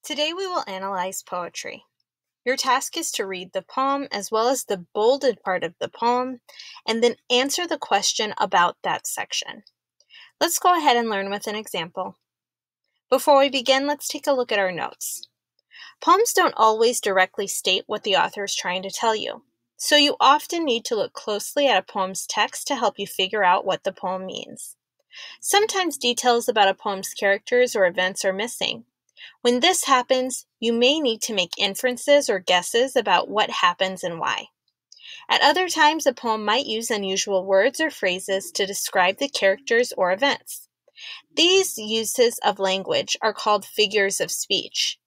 Today we will analyze poetry. Your task is to read the poem as well as the bolded part of the poem, and then answer the question about that section. Let's go ahead and learn with an example. Before we begin, let's take a look at our notes. Poems don't always directly state what the author is trying to tell you, so you often need to look closely at a poem's text to help you figure out what the poem means. Sometimes details about a poem's characters or events are missing. When this happens, you may need to make inferences or guesses about what happens and why. At other times, a poem might use unusual words or phrases to describe the characters or events. These uses of language are called figures of speech.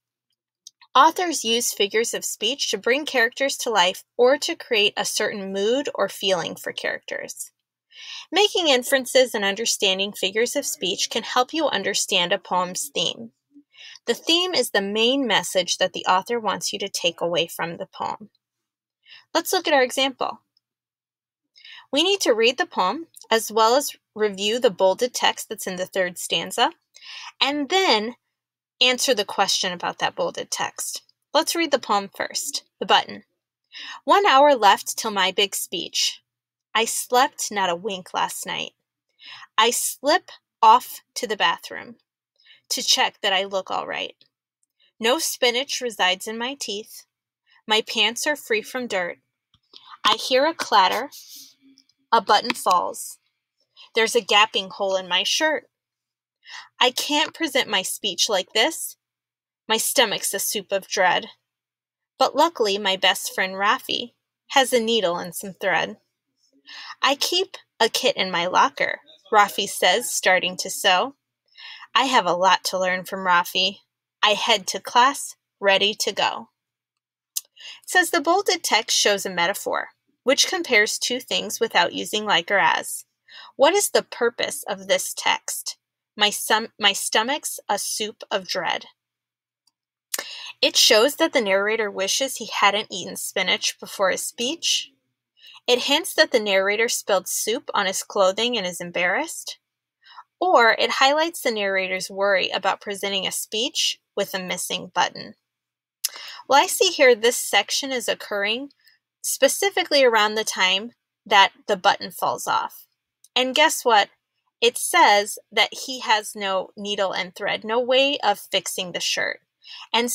Authors use figures of speech to bring characters to life or to create a certain mood or feeling for characters. Making inferences and understanding figures of speech can help you understand a poem's theme. The theme is the main message that the author wants you to take away from the poem. Let's look at our example. We need to read the poem as well as review the bolded text that's in the third stanza, and then answer the question about that bolded text. Let's read the poem first. The button. 1 hour left till my big speech. I slept not a wink last night. I slip off to the bathroom to check that I look all right. No spinach resides in my teeth. My pants are free from dirt. I hear a clatter. A button falls. There's a gaping hole in my shirt. I can't present my speech like this. My stomach's a soup of dread. But luckily, my best friend Rafi has a needle and some thread. I keep a kit in my locker, Rafi says, starting to sew. I have a lot to learn from Rafi. I head to class, ready to go. It says the bolded text shows a metaphor, which compares two things without using like or as. What is the purpose of this text? My stomach's a soup of dread. It shows that the narrator wishes he hadn't eaten spinach before his speech. It hints that the narrator spilled soup on his clothing and is embarrassed. Or it highlights the narrator's worry about presenting a speech with a missing button. Well, I see here this section is occurring specifically around the time that the button falls off. And guess what? It says that he has no needle and thread, no way of fixing the shirt. And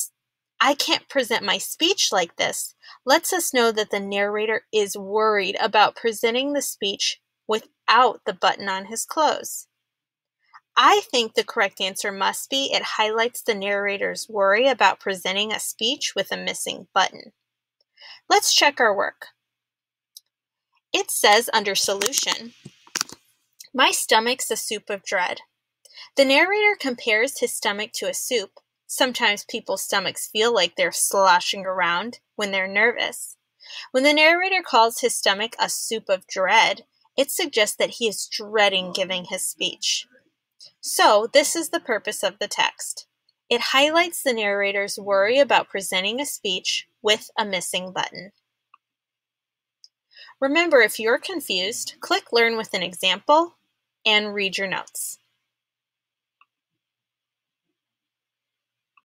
I can't present my speech like this lets us know that the narrator is worried about presenting the speech without the button on his clothes. I think the correct answer must be it highlights the narrator's worry about presenting a speech with a missing button. Let's check our work. It says under solution, my stomach's a soup of dread. The narrator compares his stomach to a soup. Sometimes people's stomachs feel like they're sloshing around when they're nervous. When the narrator calls his stomach a soup of dread, it suggests that he is dreading giving his speech. So, this is the purpose of the text. It highlights the narrator's worry about presenting a speech with a missing button. Remember, if you're confused, click Learn with an Example and read your notes.